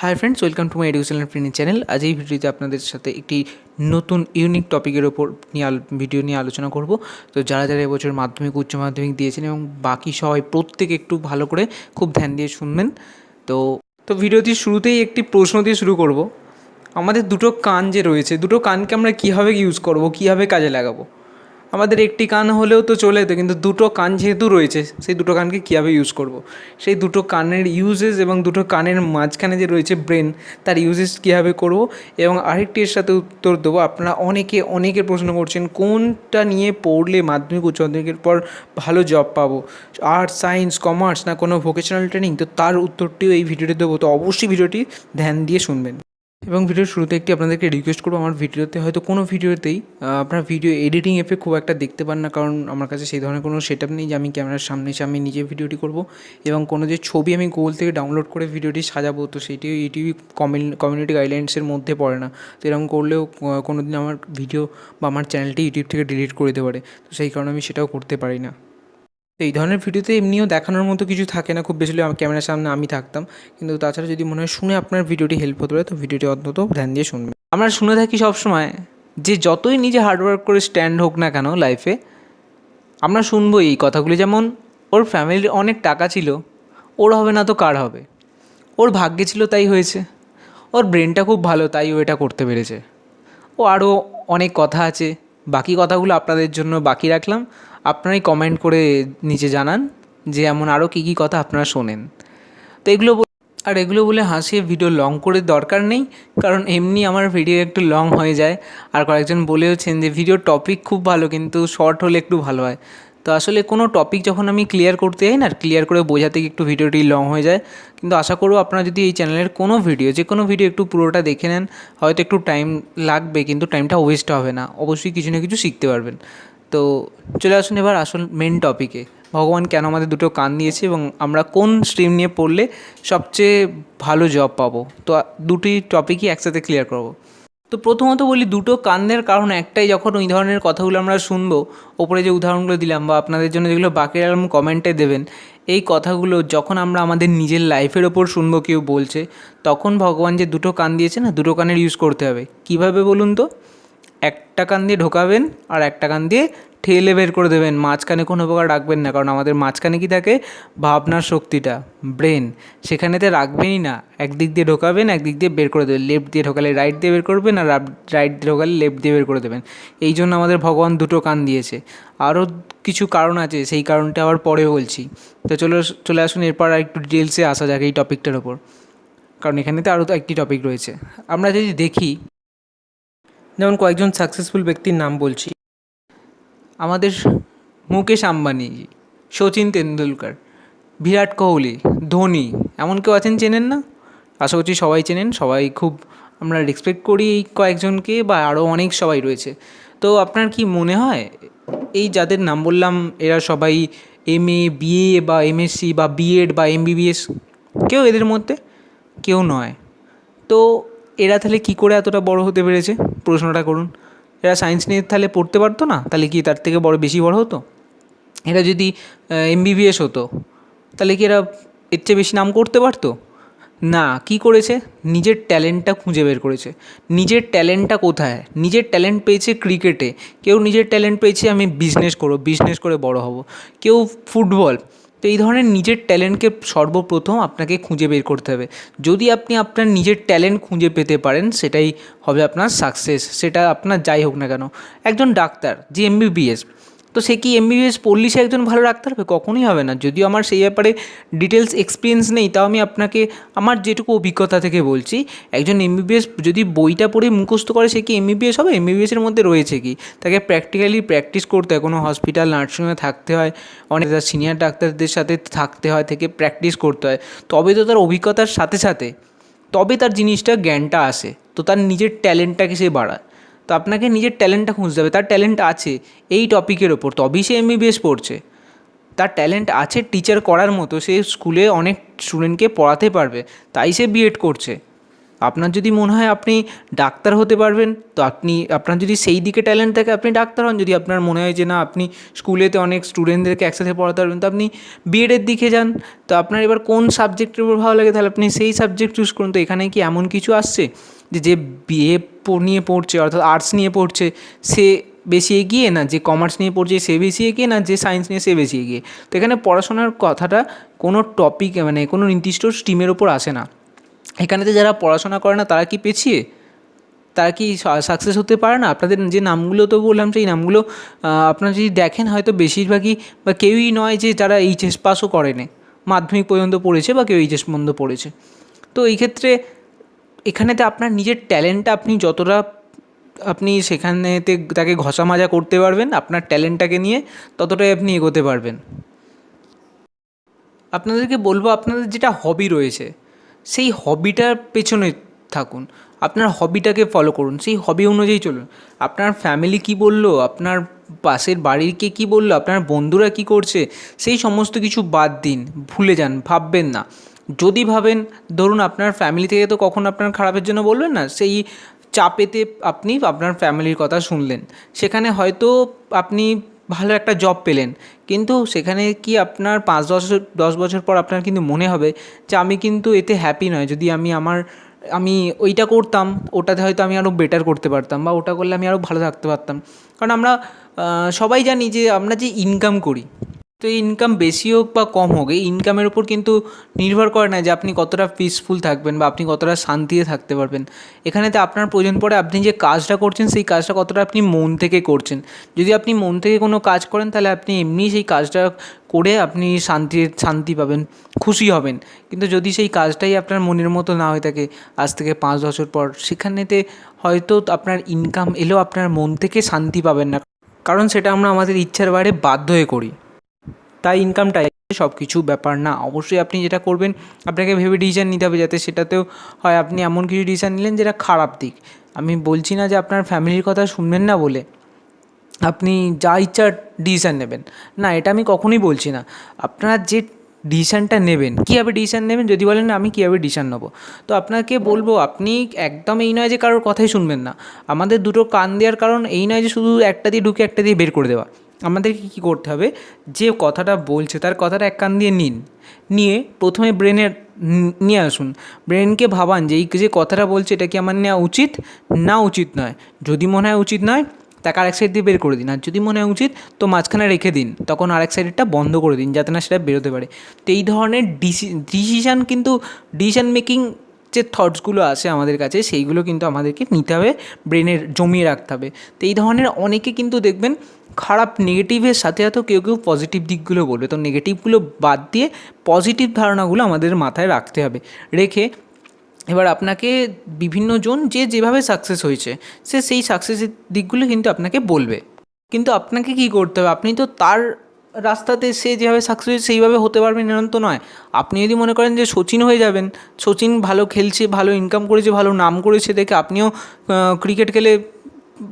Hi friends, welcome to my educational training channel. আজ এই ভিডিওতে আপনাদের সাথে একটি নতুন ইউনিক টপিকের ওপর ভিডিও নিয়ে আলোচনা করব। তো যারা যারা এবছর মাধ্যমিক উচ্চ মাধ্যমিক দিয়েছেন এবং বাকি সবাই প্রত্যেকে একটু ভালো করে খুব ধ্যান দিয়ে শুনবেন। তো তো ভিডিওটির শুরুতেই একটি প্রশ্ন দিয়ে শুরু করব। আমাদের দুটো কান যে রয়েছে, দুটো কানকে আমরা কীভাবে ইউজ করব, কীভাবে কাজে লাগাবো? আমাদের একটি কান হলেও তো চলে যেত, কিন্তু দুটো কান যেহেতু রয়েছে সেই দুটো কানকে কীভাবে ইউজ করব? সেই দুটো কানের ইউজেস এবং দুটো কানের মাঝখানে যে রয়েছে ব্রেন, তার ইউজেস কীভাবে করব? এবং আরেকটি এর সাথে উত্তর দেবো, আপনারা অনেকে প্রশ্ন করছেন কোনটা নিয়ে পড়লে মাধ্যমিক উচ্চ মাধ্যমিকের পর ভালো জব পাবো, আর্টস, সায়েন্স, কমার্স না কোনো ভোকেশনাল ট্রেনিং? তো তার উত্তরটিও এই ভিডিওতে দেবো। তো অবশ্যই ভিডিওটি ধ্যান দিয়ে শুনবেন। এবং ভিডিওর শুরুতে একটি আপনাদেরকে রিকোয়েস্ট করবো, আমার ভিডিওতে হয়তো কোনো ভিডিওতেই আপনার ভিডিও এডিটিং এফেক্ট খুব একটা দেখতে পান না, কারণ আমার কাছে সেই ধরনের কোনো সেট আপ নেই যে আমি ক্যামেরার সামনে এসে আমি নিজে ভিডিওটি করব। এবং কোনো যে ছবি আমি গুগল থেকে ডাউনলোড করে ভিডিওটি সাজাবো, তো সেটিও ইউটিউব কমিউনিটি গাইডলাইন্সের মধ্যে পড়ে না। তো এরকম করলেও কোনো দিন আমার ভিডিও বা আমার চ্যানেলটি ইউটিউব থেকে ডিলিট করে দিতে পারে। তো সেই কারণে আমি সেটাও করতে পারি না। তো এই ধরনের ভিডিওতে এমনিও দেখানোর মতো কিছু থাকে না, খুব বেশি হলে ক্যামেরার সামনে আমি থাকতাম। কিন্তু তাছাড়া যদি মনে হয় শুনে আপনার ভিডিওটি হেল্প হতে পারে, তো ভিডিওটি অন্তত ধ্যান দিয়ে শুনবেন। আমরা শুনে থাকি সবসময় যে যতই নিজে হার্ডওয়ার্ক করে স্ট্যান্ড হোক না কেন লাইফে, আমরা শুনবো এই কথাগুলি, যেমন ওর ফ্যামিলির অনেক টাকা ছিল, ওর হবে না তো কার হবে? ওর ভাগ্যে ছিল তাই হয়েছে, ওর ব্রেনটা খুব ভালো তাই ও এটা করতে পেরেছে। ও আরও অনেক কথা আছে, বাকি কথাগুলো আপনাদের জন্য বাকি রাখলাম। আপনারাই কমেন্ট করে নিচে জানান যে এমন আরও কী কী কথা আপনারা শোনেন। তো এগুলো বলে হাসিয়ে ভিডিও লং করে দরকার নেই, কারণ এমনি আমার ভিডিও একটু লং হয়ে যায়। আর কয়েকজন বলেওছেন যে ভিডিওর টপিক খুব ভালো, কিন্তু শর্ট হলে একটু ভালো হয়। তো আসলে কোনো টপিক যখন আমি ক্লিয়ার করতে যাই না, ক্লিয়ার করে বোঝাতে একটু ভিডিওটি লং হয়ে যায়। কিন্তু আশা করব আপনারা যদি এই চ্যানেলের কোনো ভিডিও, যে কোনো ভিডিও একটু পুরোটা দেখে নেন, হয়তো একটু টাইম লাগবে কিন্তু টাইমটা ওয়েস্ট হবে না, অবশ্যই কিছু না কিছু শিখতে পারবেন। তো চলে আসুন এবার আসল মেন টপিকে, ভগবান কেন আমাদের দুটো কান দিয়েছে এবং আমরা কোন স্ট্রিম নিয়ে পড়লে সবচেয়ে ভালো জব পাবো। তো দুটি টপিকই একসাথে ক্লিয়ার করব। তো প্রথমত বলি, দুটো কান দেওয়ার কারণ একটাই, যখন ওই ধরনের কথাগুলো আমরা শুনবো, ওপরে যে উদাহরণগুলো দিলাম বা আপনাদের জন্য যেগুলো বাকি রাখলাম কমেন্টে দেবেন, এই কথাগুলো যখন আমরা আমাদের নিজের লাইফের ওপর শুনবো কেউ বলছে, তখন ভগবান যে দুটো কান দিয়েছে না, দুটো কানের ইউজ করতে হবে। কীভাবে বলুন তো? একটা কান দিয়ে ঢোকাবেন আর একটা কান দিয়ে ঠেলে বের করে দেবেন, মাঝখানে কোনো প্রকার রাখবেন না, কারণ আমাদের মাঝখানে কি থাকে? ভাবনার শক্তিটা, ব্রেন, সেখানেতে রাখবেনই না। একদিক দিয়ে ঢোকাবেন, একদিক দিয়ে বের করে দেবেন। লেফট দিয়ে ঢোকালে রাইট দিয়ে বের করবেন, আর রাইট দিয়ে ঢোকালে লেফট দিয়ে বের করে দেবেন। এই জন্য আমাদের ভগবান দুটো কান দিয়েছে। আরও কিছু কারণ আছে, সেই কারণটা আবার পরে বলছি। তো চলে আসুন এরপর আর একটু ডিটেলসে আসা যাক এই টপিকটার ওপর, কারণ এখানেতে আরও তো একটি টপিক রয়েছে। আমরা যদি দেখি, যেমন কয়েকজন সাকসেসফুল ব্যক্তির নাম বলছি, আমাদের মুকেশ আম্বানি, সচিন তেন্ডুলকর, বিরাট কোহলি, ধোনি, এমন কেউ আছেন চেনেন না? আশা করছি সবাই চেনেন, সবাই খুব আমরা রেসপেক্ট করি এই কয়েকজনকে, বা আরও অনেক সবাই রয়েছে। তো আপনার কি মনে হয় এই যাদের নাম বললাম এরা সবাই MA, BA বা MSc বা বিএড বা MBBS? কেউ এদের মধ্যে কেউ নয়। তো এরা তাহলে কী করে এতটা বড় হতে পেরেছে? প্রশ্নটা করুন। এরা সায়েন্স নিয়ে তাহলে পড়তে পারতো না? তাহলে কি তার থেকে বেশি বড় হতো? এরা যদি MBBS হতো, তাহলে কি এরা এর চেয়ে বেশি নাম করতে পারতো? না। কি করেছে? নিজের ট্যালেন্টটা খুঁজে বের করেছে। নিজের ট্যালেন্টটা কোথায়? নিজের ট্যালেন্ট পেয়েছে ক্রিকেটে, কেউ নিজের ট্যালেন্ট পেয়েছে আমি বিজনেস করব, বিজনেস করে বড় হব, কেউ ফুটবল। তো এই ধরনের নিজের ট্যালেন্টকে সর্বপ্রথম আপনাকে খুঁজে বের করতে হবে। যদি আপনি আপনার নিজের ট্যালেন্ট খুঁজে পেতে পারেন, সেটাই হবে আপনার সাকসেস। সেটা আপনার যাই হোক না কেন। একজন ডাক্তার যে MBBS, তো সে কি MBBS পড়লেই সে একজন ভালো ডাক্তার হবে? কখনোই হবে না। যদিও আমার সেই ব্যাপারে ডিটেলস এক্সপিরিয়েন্স নেই, তাও আমি আপনাকে আমার যেটুকু অভিজ্ঞতা থেকে বলছি, একজন MBBS যদি বইটা পড়ে মুখস্থ করে, সে কি MBBS হবে? MBBSের মধ্যে রয়েছে কি? তাকে প্র্যাকটিক্যালি প্র্যাকটিস করতে হয়, কোনো হসপিটাল নার্সিংহোমে থাকতে হয়, অনেক সিনিয়র ডাক্তারদের সাথে থাকতে হয়, থেকে প্র্যাকটিস করতে হয়, তবে তো তার অভিজ্ঞতার সাথে সাথে তবে তার জিনিসটা জ্ঞানটা আসে। তো তার নিজের ট্যালেন্টটাকে সে বাড়ায়। তো আপনাকে নিজের ট্যালেন্টটা খুঁজতে হবে। তার ট্যালেন্ট আছে এই টপিকের ওপর, তবেই সে MBBS পড়ছে। তার ট্যালেন্ট আছে টিচার করার মতো, সে স্কুলে অনেক স্টুডেন্টকে পড়াতে পারবে, তাই সে বিএড করছে। আপনার যদি মনে হয় আপনি ডাক্তার হতে পারবেন, তো আপনার যদি সেই দিকে ট্যালেন্ট থাকে আপনি ডাক্তার হন। যদি আপনার মনে হয় যে না আপনি স্কুলেতে অনেক স্টুডেন্টদেরকে একসাথে পড়াতে পারবেন, তো আপনি বিএডের দিকে যান। তো আপনার এবার কোন সাবজেক্টের উপর ভালো লাগে তাহলে আপনি সেই সাবজেক্ট চুজ করুন। তো এখানে কি এমন কিছু আসছে যে বিএ নিয়ে পড়ছে অর্থাৎ আর্টস নিয়ে পড়ছে সে বেশি এগিয়ে, না যে কমার্স নিয়ে পড়ছে সে বেশি এগিয়ে, না যে সায়েন্স নিয়ে সে বেশি এগিয়ে? তো এখানে পড়াশোনার কথাটা কোনো টপিক মানে কোনো নির্দিষ্ট স্ট্রিমের ওপর আসে না। এখানেতে যারা পড়াশোনা করে না তারা কি পিছিয়ে, তারা কি সাকসেস হতে পারে না? আপনাদের যে নামগুলো তো বললাম সেই নামগুলো আপনারা যদি দেখেন হয়তো বেশিরভাগই বা কেউই নয় যে যারা এইচএস পাসও করেনি, মাধ্যমিক পর্যন্ত পড়েছে বা কেউ এইচএস পর্যন্ত পড়েছে। তো এই ক্ষেত্রে এখানেতে আপনার নিজের ট্যালেন্টটা আপনি যতটা আপনি সেখানেতে তাকে ঘষা মাজা করতে পারবেন আপনার ট্যালেন্টটাকে নিয়ে, ততটাই আপনি এগোতে পারবেন। আপনাদেরকে বলবো আপনাদের যেটা হবি রয়েছে সেই হবিটার পেছনে থাকুন, আপনার হবিটাকে ফলো করুন, সেই হবি অনুযায়ী চলুন। আপনার ফ্যামিলি কী বললো, আপনার পাশের বাড়ির কে কী বললো, আপনার বন্ধুরা কী করছে, সেই সমস্ত কিছু বাদ দিন, ভুলে যান, ভাববেন না। যদি ভাবেন, ধরুন আপনার ফ্যামিলি থেকে তো কখনো আপনার খারাপের জন্য বলবেন না, সেই চাপেতে আপনি আপনার ফ্যামিলির কথা শুনলেন, সেখানে হয়তো আপনি ভালো একটা জব পেলেন, কিন্তু সেখানে কি আপনার 5-10 বছর পর আপনার কিন্তু মনে হবে যে আমি কিন্তু এতে হ্যাপি নয়, যদি আমি ওইটা করতাম, ওটাতে হয়তো আমি আরও বেটার করতে পারতাম, বা ওটা করলে আমি আরও ভালো থাকতে পারতাম। কারণ আমরা সবাই জানি যে আমরা যে ইনকাম করি, তো এই ইনকাম বেশি হোক বা কম হোক, এই ইনকামের ওপর কিন্তু নির্ভর করে না যে আপনি কতটা পিসফুল থাকবেন বা আপনি কতটা শান্তিতে থাকতে পারবেন। এখানেতে আপনার প্রয়োজন পড়ে আপনি যে কাজটা করছেন সেই কাজটা কতটা আপনি মন থেকে করছেন। যদি আপনি মন থেকে কোনো কাজ করেন তাহলে আপনি এমনি সেই কাজটা করে আপনি শান্তি পাবেন, খুশি হবেন। কিন্তু যদি সেই কাজটাই আপনার মনের মতো না হয়ে থাকে আজ থেকে 5 বছর পর, সেখানেতে হয়তো আপনার ইনকাম এলেও আপনার মন থেকে শান্তি পাবেন না, কারণ সেটা আমরা আমাদের ইচ্ছার বাইরে বাধ্য হয়ে করি। তাই ইনকামটাই সব কিছু ব্যাপার না। অবশ্যই আপনি যেটা করবেন আপনাকে ভেবে ডিসিশান নিতে হবে, যাতে সেটাতেও হয় আপনি এমন কিছু ডিসিশান নিলেন যেটা খারাপ দিক। আমি বলছি না যে আপনার ফ্যামিলির কথা শুনবেন না বলে আপনি যা ইচ্ছা ডিসিশান নেবেন, না, এটা আমি কখনোই বলছি না। আপনার যে ডিসিশানটা নেবেন, কীভাবে ডিসিশান নেবেন, যদি বলেন আমি কীভাবে ডিসিশান নেবো, তো আপনাকে বলবো আপনি একদম এই নয় যে কারোর কথাই শুনবেন না। আমাদের দুটো কান দেওয়ার কারণ এই নয় যে শুধু একটা দিয়ে ঢুকে একটা দিয়ে বের করে দেওয়া। আমাদেরকে কী করতে হবে, যে কথাটা বলছে তার কথাটা এক কান দিয়ে নিয়ে প্রথমে ব্রেনে নিয়ে আসুন, ব্রেনকে ভাবান যে এই যে কথাটা বলছে এটা কি আমার নেওয়া উচিত না উচিত নয়। যদি মনে হয় উচিত নয় তাকে আরেক সাইড দিয়ে বের করে দিন, আর যদি মনে হয় উচিত তো মাঝখানে রেখে দিন, তখন আরেক সাইডটা বন্ধ করে দিন যাতে না সেটা বেরোতে পারে। তো এই ধরনের ডিসিশান মেকিং যে থটসগুলো আসে আমাদের কাছে সেইগুলো কিন্তু আমাদেরকে নিতে হবে, ব্রেনের জমিয়ে রাখতে হবে। তো এই ধরনের অনেকে কিন্তু দেখবেন খারাপ নেগেটিভের সাথে সাথেও কেউ পজিটিভ দিকগুলো বলবে, তো নেগেটিভগুলো বাদ দিয়ে পজিটিভ ধারণাগুলো আমাদের মাথায় রাখতে হবে। রেখে এবার আপনাকে বিভিন্ন জন যে যেভাবে সাকসেস হয়েছে সে সেই সাকসেসের দিকগুলো কিন্তু আপনাকে বলবে, কিন্তু আপনাকে কী করতে হবে, আপনি তো তার রাস্তাতে সে যেভাবে সাকসেস হয়েছে সেইভাবে হতে পারবেন এমন তো নয়। আপনি যদি মনে করেন যে সচিন হয়ে যাবেন, সচিন ভালো খেলছে, ভালো ইনকাম করেছে, ভালো নাম করেছে দেখে আপনিও ক্রিকেট খেলে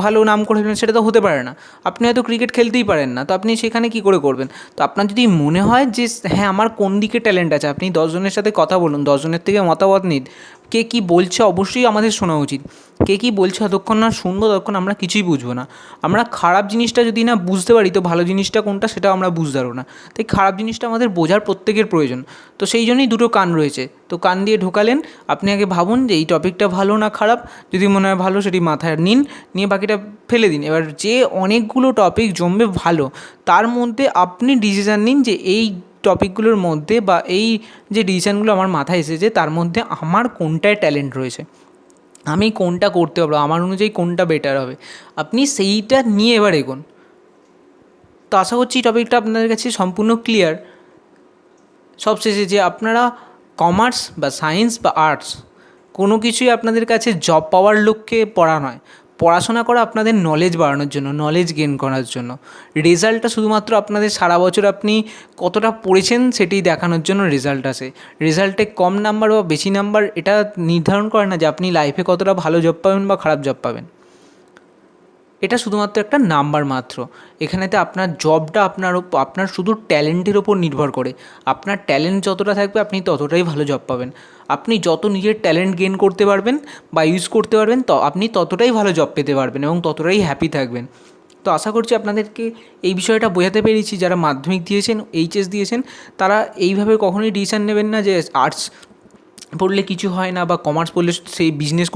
ভালো নাম করবেন, সেটা তো হতে পারে না। আপনি হয়তো ক্রিকেট খেলতেই পারেন না, তো আপনি সেখানে কী করে করবেন? তো আপনার যদি মনে হয় যে হ্যাঁ আমার কোন দিকে ট্যালেন্ট আছে, আপনি 10 জনের সাথে কথা বলুন, 10 জনের থেকে মতামত নিন, কে কী বলছে অবশ্যই আমাদের শোনা উচিত। কে কী বলছে যতক্ষণ না শুনবো ততক্ষণ আমরা কিছুই বুঝবো না। আমরা খারাপ জিনিসটা যদি না বুঝতে পারি তো ভালো জিনিসটা কোনটা সেটাও আমরা বুঝতে পারবো না। তাই খারাপ জিনিসটা আমাদের বোঝার প্রত্যেকের প্রয়োজন। তো সেই জন্যই দুটো কান রয়েছে, তো কান দিয়ে ঢোকালেন, আপনি আগে ভাবুন যে এই টপিকটা ভালো না খারাপ, যদি মনে হয় ভালো সেটি মাথায় নিয়ে বাকিটা ফেলে দিন। এবার যে অনেকগুলো টপিক জমবে ভালো, তার মধ্যে আপনি ডিসিশান নিন যে এই টপিকগুলোর মধ্যে বা এই যে ডিসিশানগুলো আমার মাথায় এসেছে তার মধ্যে আমার কোনটায় ট্যালেন্ট রয়েছে, আমি কোনটা করতে পারবো, আমার অনুযায়ী কোনটা বেটার হবে, আপনি সেইটা নিয়ে এবার এগোন। তো আশা করছি এই টপিকটা আপনাদের কাছে সম্পূর্ণ ক্লিয়ার। সবশেষে যে আপনারা কমার্স বা সায়েন্স বা আর্টস কোনো কিছুই আপনাদের কাছে জব পাওয়ার লক্ষ্যে পড়া নয়, পড়াশোনা করা আপনাদের নলেজ বাড়ানোর জন্য, নলেজ গেইন করার জন্য। রেজাল্টটা শুধুমাত্র আপনাদের সারা বছর আপনি কতটা পড়েছেন সেটি দেখানোর জন্য রেজাল্ট আসে। রেজাল্টে কম নাম্বার বা বেশি নাম্বার এটা নির্ধারণ করে না যে আপনি লাইফে কতটা ভালো জব পাবেন বা খারাপ জব পাবেন। এটা শুধুমাত্র একটা নাম্বার মাত্র। এখানেতে আপনার জবটা আপনার শুধু ট্যালেন্টের ওপর নির্ভর করে। আপনার ট্যালেন্ট যতটা থাকবে আপনি ততটাই ভালো জব পাবেন। আপনি যত নিজের ট্যালেন্ট গেইন করতে পারবেন বা ইউজ করতে পারবেন আপনি ততটাই ভালো জব পেতে পারবেন এবং ততটাই হ্যাপি থাকবেন। তো আশা করছি আপনাদেরকে এই বিষয়টা বোঝাতে পেরেছি। যারা মাধ্যমিক দিয়েছেন, এইচএস দিয়েছেন, তারা এইভাবে কখনোই ডিসিশন নেবেন না যে আর্টস পড়লে কিছু হয় না বা কমার্স পড়লে সেই বিজনেস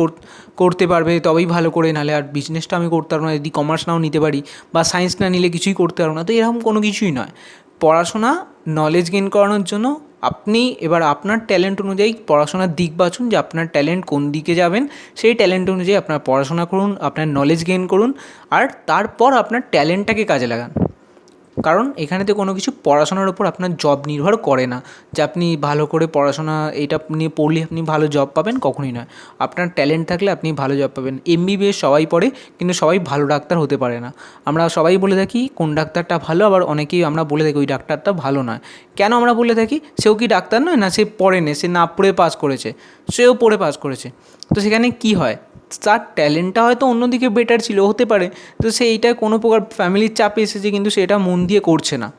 করতে পারবে তবেই ভালো করে, নাহলে আর বিজনেসটা আমি করতে পারবো না যদি কমার্স নাও নিতে পারি, বা সায়েন্স না নিলে কিছুই করতে পারবো না। তো এরকম কোনো কিছুই নয়। পড়াশোনা নলেজ গেইন করানোর জন্য আপনি এবার আপনার ট্যালেন্ট অনুযায়ী পড়াশোনার দিক বাছুন, যে আপনার ট্যালেন্ট কোন দিকে যাবেন। সেই ট্যালেন্ট অনুযায়ী আপনার পড়াশোনা করুন, আপনার নলেজ গেইন করুন, আর তারপর আপনার ট্যালেন্টটাকে কাজে লাগান। কারণ এখানেতে কোনো কিছু পড়াশোনার ওপর আপনার জব নির্ভর করে না, যে আপনি ভালো করে পড়াশোনা এইটা নিয়ে পড়লে আপনি ভালো জব পাবেন, কখনোই নয়। আপনার ট্যালেন্ট থাকলে আপনি ভালো জব পাবেন। এমবিবিএস সবাই পড়ে, কিন্তু সবাই ভালো ডাক্তার হতে পারে না। আমরা সবাই বলে থাকি কোন ডাক্তারটা ভালো, আবার অনেকেই আমরা বলে থাকি ওই ডাক্তারটা ভালো নয়। কেন আমরা বলে থাকি? সেও কি ডাক্তার নয়? না, সে পড়েনি, সে না পড়ে পাস করেছে, সেও পড়ে পাস করেছে। তো সেখানে কী হয়, তার ট্যালেন্টটা হয়তো অন্যদিকে বেটার ছিল, হতে পারে। তো সে এইটা কোনো প্রকার ফ্যামিলির চাপে এসেছে, কিন্তু সেটা মন দিয়ে করছে না।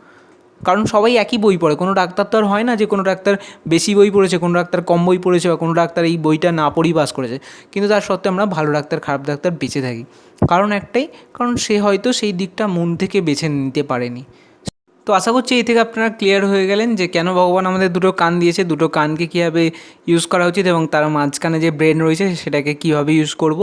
কারণ সবাই একই বই পড়ে, কোনো ডাক্তার তো আর হয় না যে কোনো ডাক্তার বেশি বই পড়েছে, কোনো ডাক্তার কম বই পড়েছে, বা কোনো ডাক্তার এই বইটা না পড়েই পাস করেছে। কিন্তু তার সত্ত্বেও আমরা ভালো ডাক্তার খারাপ ডাক্তার বেঁচে থাকি। কারণ একটাই, কারণ সে হয়তো সেই দিকটা মন থেকে বেছে নিতে পারেনি। তো আশা করছি এই থেকে আপনারা ক্লিয়ার হয়ে গেলেন যে কেন ভগবান আমাদের দুটো কান দিয়েছে, দুটো কানকে কীভাবে ইউজ করা উচিত, এবং তার মাঝখানে যে ব্রেন রয়েছে সেটাকে কীভাবে ইউজ করব,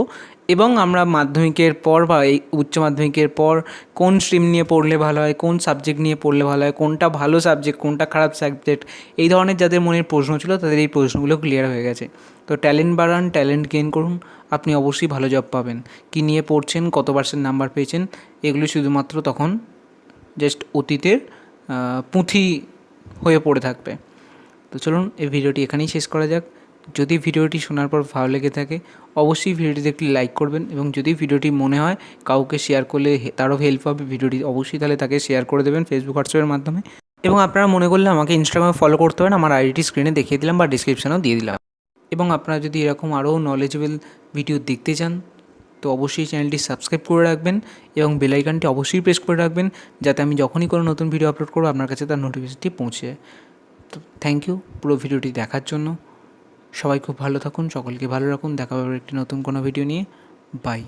এবং আমরা মাধ্যমিকের পর বা এই উচ্চ মাধ্যমিকের পর কোন স্ট্রিম নিয়ে পড়লে ভালো হয়, কোন সাবজেক্ট নিয়ে পড়লে ভালো হয়, কোনটা ভালো সাবজেক্ট, কোনটা খারাপ সাবজেক্ট, এই ধরনের যাদের মনের প্রশ্ন ছিল তাদের এই প্রশ্নগুলো ক্লিয়ার হয়ে গেছে। তো ট্যালেন্ট বাড়ান, ট্যালেন্ট গেইন করুন, আপনি অবশ্যই ভালো জব পাবেন। কী নিয়ে পড়ছেন, কত পার্সেন্ট নাম্বার পেয়েছেন, এগুলো শুধুমাত্র তখন জাস্ট অতীতের পুঁথি হয়ে পড়ে থাকবে। তো চলুন এই ভিডিওটি এখানেই শেষ করা যাক। যদি ভিডিওটি শোনার পর ভালো লেগে থাকে অবশ্যই ভিডিওটিতে একটি লাইক করবেন, এবং যদি ভিডিওটি মনে হয় কাউকে শেয়ার করলে তারও হেল্প হবে ভিডিওটি, অবশ্যই তাহলে তাকে শেয়ার করে দেবেন ফেসবুক, হোয়াটসঅ্যাপের মাধ্যমে। এবং আপনারা মনে করলে আমাকে ইনস্টাগ্রামে ফলো করতে পারেন, আমার আইডিটি স্ক্রিনে দেখিয়ে দিলাম বা ডিসক্রিপশানেও দিয়ে দিলাম। এবং আপনারা যদি এরকম আরও নলেজেবল ভিডিও দেখতে চান তো অবশ্যই চ্যানেলটি সাবস্ক্রাইব করে রাখবেন, এবং বেল আইকনটি অবশ্যই প্রেস করে রাখবেন, যাতে আমি যখনই কোনো নতুন ভিডিও আপলোড করবো আপনার কাছে তার নোটিফিকেশনটি পৌঁছে যায়। তো থ্যাংক ইউ পুরো ভিডিওটি দেখার জন্য। সবাই খুব ভালো থাকুন, সকলকে ভালো রাখুন। দেখা হবে একটি নতুন কোনো ভিডিও নিয়ে। বাই।